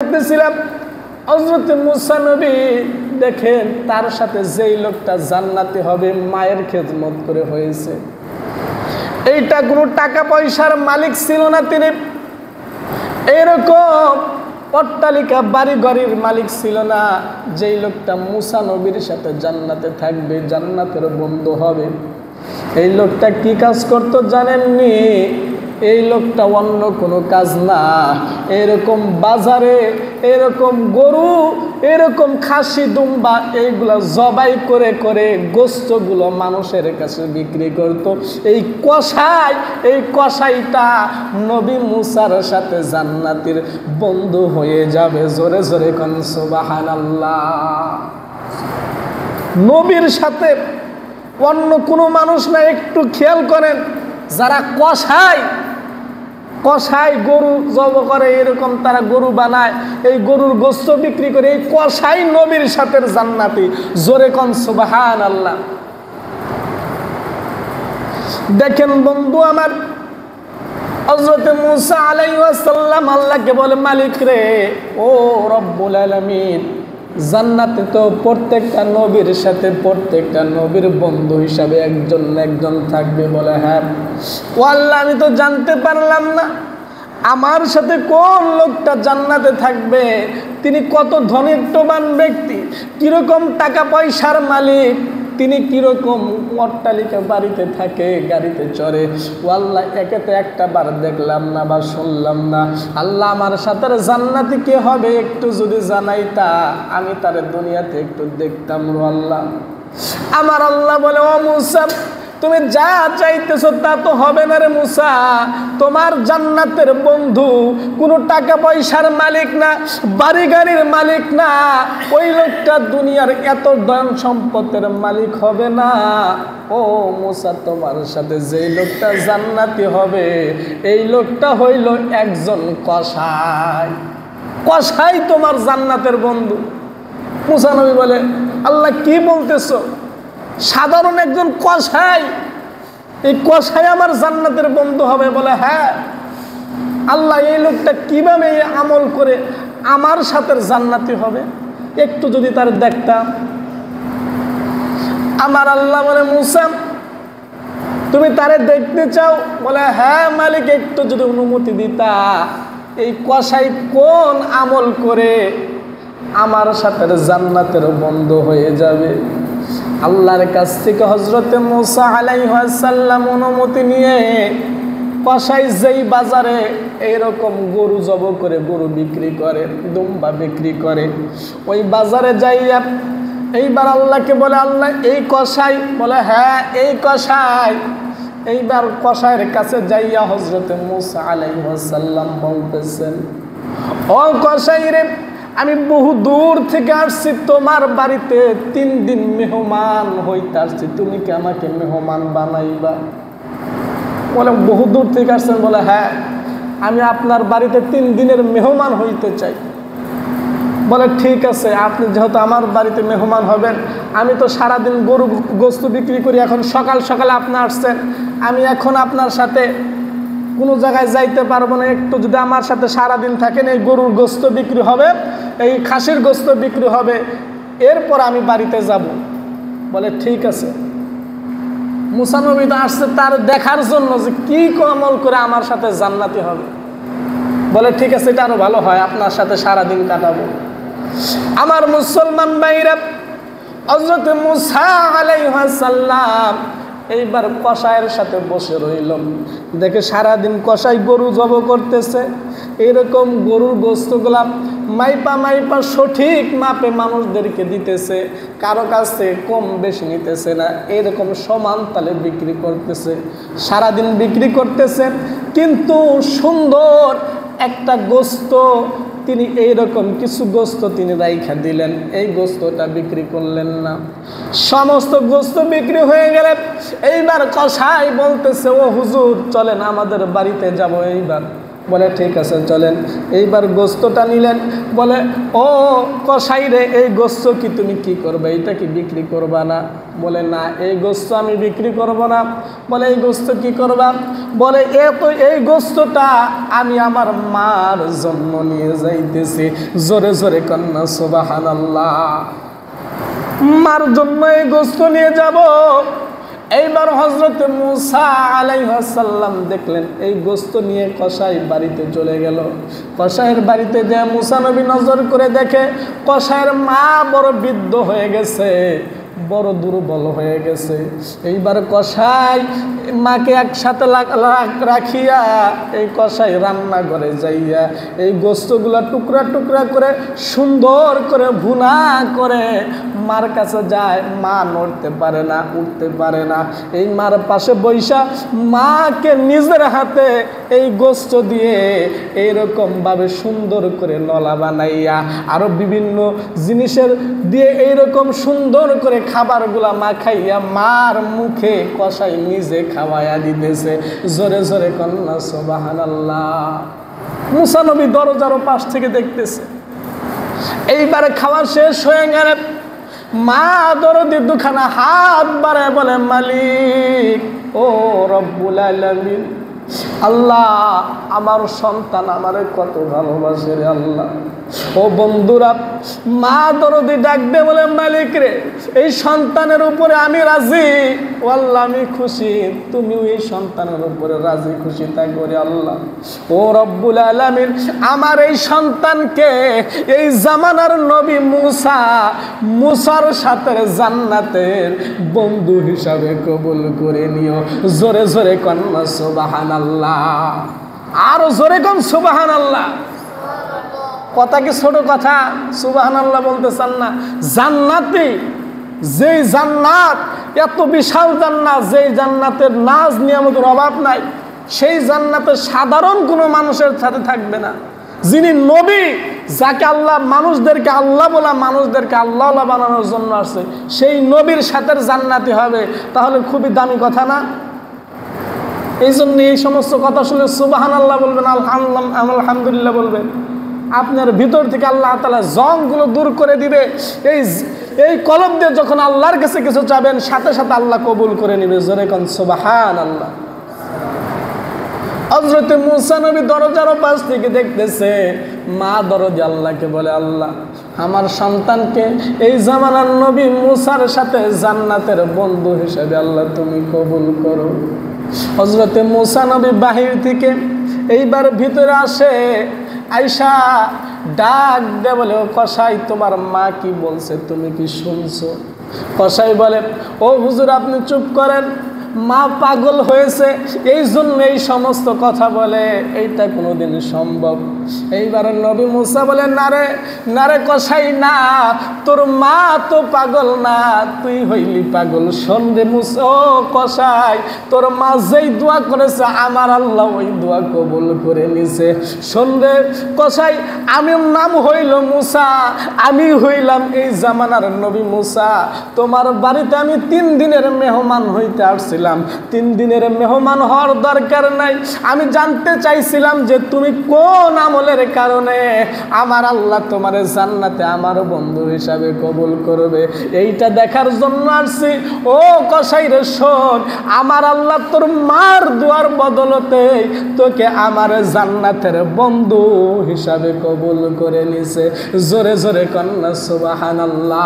দেখতেছিলাম হযরত মুসা নবী দেখেন তার সাথে যেই লোকটা জান্নাতি হবে মায়ের খেদমত করে হয়েছে। এইটা কোনো টাকা পয়সার মালিক ছিল না, তিনি এরকম অট্টালিকা বাড়ি ঘরের মালিক ছিল না। যেই লোকটা মুসা নবীর সাথে জান্নাতে থাকবে, জান্নাতের বন্ধু হবে, এই লোকটা কি কাজ করতো জানেননি? এই লোকটা অন্য কোনো কাজ না, এরকম বাজারে এরকম গরু, এরকম খাসি দুম্বা এইগুলো জবাই করে করে গোস্তগুলো মানুষের কাছে বিক্রি করত। এই কসাইটা নবী মুসার সাথে জান্নাতের বন্ধু হয়ে যাবে। জোরে জোরে কোন সুবহানাল্লাহ। নবীর সাথে অন্য কোনো মানুষ না। একটু খেয়াল করেন, যারা কসাই গরু জব করে, এরকম তারা গরু বানায়, এই গরুর গোস্ত বিক্রি করে, এই কসাই নবীর সাথে জান্নাতি। জোরে কোন সুবহানাল্লাহ। দেখেন বন্ধু আমার, হযরত মুসা আলাইহিস সালাম আল্লাহকে বলে, মালিক রে, ও রব্বুল আলামিন, জান্নাতে তো প্রত্যেকটা নবীর সাথে প্রত্যেকটা নবীর বন্ধু হিসাবে একজন একজন থাকবে। বলে হ্যাঁ। ও আল্লাহ, আমি তো জানতে পারলাম না আমার সাথে কোন লোকটা জান্নাতে থাকবে, তিনি কত ধনিত্ববান ব্যক্তি, কিরকম টাকা পয়সার মালিক, তিনি কিরকম অট্টালিকা বাড়িতে থাকে, গাড়িতে চড়ে। ও আল্লাহ, একে তো একটা বার দেখলাম না বা শুনলাম না। আল্লাহ, আমার সাথে জান্নাতি কে হবে একটু যদি জানাইতা, আমি তার দুনিয়াতে একটু দেখতাম। ও আল্লাহ, আমার আল্লাহ বলে, ও মুসা, তুমি যা চাইতেছো তা তো হবে না রে মুসা। তোমার জান্নাতের বন্ধু কোনো টাকা পয়সার মালিক না, বাড়ি গাড়ির মালিক না, ওই লোকটা দুনিয়ার এত ধন সম্পদের মালিক হবে না। ও মুসা, তোমার সাথে যেই লোকটা জান্নাতি হবে, এই লোকটা হইল একজন কসাই তোমার জান্নাতের বন্ধু। মুসা নবী বলে, আল্লাহ কি বলতেছো? সাধারণ একজন কসাই, এই কসাই আমার জান্নাতের বন্ধু হবে? বলে হ্যাঁ। আল্লাহ, এই লোকটা কিভাবে আমল করে আমার সাথে জান্নাতি হবে একটু যদি তার দেখতাম। আমার আল্লাহ বলে, মুসা, তুমি তারে দেখতে চাও? বলে হ্যাঁ মালিক, একটু যদি অনুমতি দিতা, এই কসাই কোন আমল করে আমার সাথে জান্নাতের বন্ধু হয়ে যাবে। আল্লাহর কাছ থেকে হযরত মুসা আলাইহিস সালাম অনুমতি নিয়ে কসাই যেই বাজারে এইরকম গরু জব করে, গরু বিক্রি করে, দুম্বা বিক্রি করে, ওই বাজারে যাইয়া এইবার আল্লাহকে বলে, আল্লাহ এই কসাই? বলে হ্যাঁ এই কসাই। এইবার কসাইয়ের কাছে যাইয়া হযরত মুসা আলাইহিস সালাম বলতেছেন, ও কসাই রে, আমি বহু দূর থেকে আসছি তোমার বাড়িতে, 3 দিন মেহমান হইতে আসছি, তুমি কি আমাকে মেহমান বানাইবা? বলে বহু দূর থেকে আসছেন? বলে হ্যাঁ, আমি আপনার বাড়িতে 3 দিনের মেহমান হইতে চাই। বলে ঠিক আছে, আপনি যেহেতু আমার বাড়িতে মেহমান হবেন, আমি তো সারাদিন গরু গোস্ত বিক্রি করি, এখন সকাল সকালে আপনি আসছেন, আমি এখন আপনার সাথে কোনো জায়গায় যাইতে পারবো না, একটু যদি আমার সাথে সারাদিন থাকেন, এই গরুর গোস্ত বিক্রি হবে, এই খাসির গোস্ত বিক্রি হবে, এরপর আমি বাড়িতে যাব। বলে ঠিক আছে। মুসা নবী তো আসছে তার দেখার জন্য যে কি আমল করে আমার সাথে জান্নাতি হবে। বলে ঠিক আছে, এটা আরো ভালো হয়, আপনার সাথে সারাদিন কাটাবো। আমার মুসলমান ভাইরা, হযরত মুসা আলাইহিস সালাম এইবার কসাইয়ের সাথে বসে রইল। দেখে সারাদিন কসাই গরু জব করতেছে, এরকম গরুর গোস্তগুলা মাইপা সঠিক মাপে মানুষদেরকে দিতেছে, কারো কাছে কম বেশি নিতেছে না, এরকম সমান তালে বিক্রি করতেছে। সারাদিন বিক্রি করতেছে, কিন্তু সুন্দর একটা গোস্ত তিনি এইরকম কিছু গোস্ত তিনি রাইখা দিলেন, এই গোস্তটা বিক্রি করলেন না। সমস্ত গোস্ত বিক্রি হয়ে গেলে এইবার কসাই বলতেছে, ও হুজুর চলেন আমাদের বাড়িতে যাব। এইবার বলে ঠিক আছে চলেন। এইবার গোস্তটা নিলেন, বলে ও কসাই রে, এই গোস্ত কি তুমি কি করবে, এটা কি বিক্রি করবা না? বলে না, এই গোস্ত আমি বিক্রি করব না। বলে এই গোস্ত কি করবা? বলে এই গোস্তটা আমি আমার মার জন্য নিয়ে যাইতেছি। জোরে জোরে কন্যা সুবহানাল্লাহ। মার জন্য এই গোস্ত নিয়ে যাব। এইবার হযরত মুসা আলাইহিস সালাম দেখলেন এই গোস্ত নিয়ে কসাই বাড়িতে চলে গেল। কসাইয়ের বাড়িতে যে মুসা নবী নজর করে দেখে কসাইয়ের মা বড় বৃদ্ধ হয়ে গেছে, বড় দুর্বল হয়ে গেছে। এইবার কসাই মাকে একসাথে রাখিয়া এই কসাই রান্না করে যাইয়া এই গোস্তগুলা টুকরা টুকরা করে সুন্দর করে ভুনা করে মার কাছে যায়। মা নড়তে পারে না, উঠতে পারে না। এই মার পাশে বৈশা মাকে নিজের হাতে এই গোস্ত দিয়ে এইরকমভাবে সুন্দর করে নলা বানাইয়া আরো বিভিন্ন জিনিসের দিয়ে এইরকম সুন্দর করে খাবারগুলা মাখাইয়া মার মুখে কসাই নিজে খাওয়াইয়া দিতেছে। জোরে জোরে কন্যা সুবহানাল্লাহ। মুসা নবী দরজার পাশ থেকে দেখতেছে। এইবারে খাওয়া শেষ হয়ে গেলে মা দরদি দুখানা হাত বাড়ায় বলে মালিক ও রব্বুল আলামিন, আল্লাহ আমার সন্তান আমারে কত ভালোবাসে রে আল্লাহ। ও বন্ধুরা, মা দরদি ডাক দে বলে মালিক রে, এই সন্তানের উপরে আমি রাজি, ও আল্লাহ আমি খুশি, তুমিও এই সন্তানের উপরে রাজি খুশি থাকো রে আল্লাহ। ও রব্বুল আলামিন, আমার এই সন্তানকে এই জামানার নবী মুসার সাথে জান্নাতের বন্ধু হিসাবে কবুল করে নিও। জোরে জোরে কন্যা সুবহানাল্লাহ। আরো জোরে কোন সুবহানাল্লাহ। কথা কি ছোট কথা? সুবহানাল্লাহ বলতে চান না? জান্নাতি যেই জান্নাত, এত বিশাল জান্নাত, যেই জান্নাতের নাজ নিয়ামতের অভাব নাই, সেই জান্নাতে সাধারণ কোনো মানুষের সাথে থাকবে না। যিনি নবী, যাকে আল্লাহ মানুষদেরকে আল্লাহ বলা, মানুষদেরকে আল্লাহ বানানোর জন্য আসছে, সেই নবীর সাথে জান্নাতি হবে, তাহলে খুবই দামি কথা না? এই জন্য এই সমস্ত কথা শুনে সুবহানাল্লাহ বলবেন, আলহামদুলিল্লাহ বলবেন। আপনার ভিতর থেকে আল্লাহ তাআলা জংগুলো দূর করে দিবে। এই কলব দিয়ে যখন আল্লাহর কাছে কিছু চাবেন, সাথে সাথে আল্লাহ কবুল করে নেবে। জোরে কোন সুবহানাল্লাহ। হযরত মুসা নবী দরজার পাশ থেকে দেখতেছে, মা দরজা আল্লাহকে বলে, আল্লাহ আমার সন্তানকে এই জামানার নবী মুসার সাথে জান্নাতের বন্ধু হিসেবে আল্লাহ তুমি কবুল করো। হযরত মুসা নবী বাহির থেকে এইবার ভিতরে আসে, আয়েশা ডাক দে বলে, ও কসাই তোমার মা কি বলছে তুমি কি শুনছো? কসাই বলে, ও হুজুর আপনি চুপ করেন, মা পাগল হয়েছে এই জন্য এই সমস্ত কথা বলে, এইটা কোনোদিন সম্ভব? এইবার নবী মুসা বলে, নারে কসাই না, তোর মা তো পাগল না, তুই হইলি পাগল। শোন রে মুসা, ও কসাই, তোর মা যেই দোয়া করেছে আমার আল্লাহ ওই দোয়া কবুল করে নিছে। শোন রে কসাই, আমি নাম হইল মুসা, আমি হইলাম এই জামানার নবী মুসা। তোমার বাড়িতে আমি 3 দিনের মেহমান হইতে আসছিলাম। 3 দিনের মেহমান হওয়ার দরকার নাই, আমি জানতে চাইছিলাম যে তুমি কোন আমলের কারণে আমার আল্লাহ তোমার জান্নাতে আমার বন্ধু হিসাবে কবুল করবে, এইটা দেখার জন্য আসছি। ও কসাই রে শোন, আমার আল্লাহ তোর মার দুয়ার বদলতে তোকে আমার জান্নাতের বন্ধু হিসাবে কবুল করে নিছে। জোরে জোরে কন্যা সুবহানাল্লাহ।